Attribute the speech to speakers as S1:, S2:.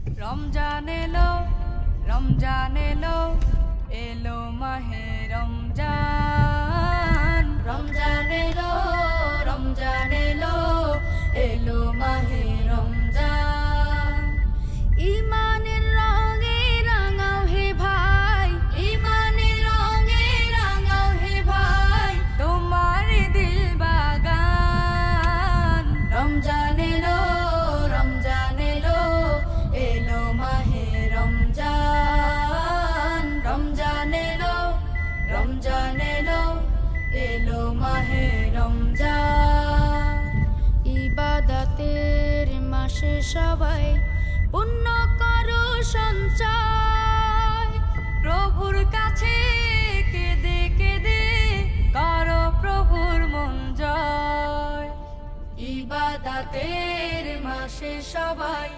S1: রমজান এলো, রমজান এলো, এলো মাহে রমজান। রমজান এলো, রমজান এলো, এলো মাহে রমজান। ঈমানের রঙে রাঙাও হে ভাই, ঈমানের রঙে রাঙাও হে ভাই, তোমার দিল বাগান। রমজান এলো, রমজান এলো, এলো মাহে রমজান। রমজান এলো, রমজান এলো, এলো মাহে রমজান। ইবাদতের মাসে সবাই পুণ্য করো সঞ্চয়, প্রভুর কাছে কেঁদে কেঁদে করো প্রভুর মন জয়। ইবাদতের মাসে সবাই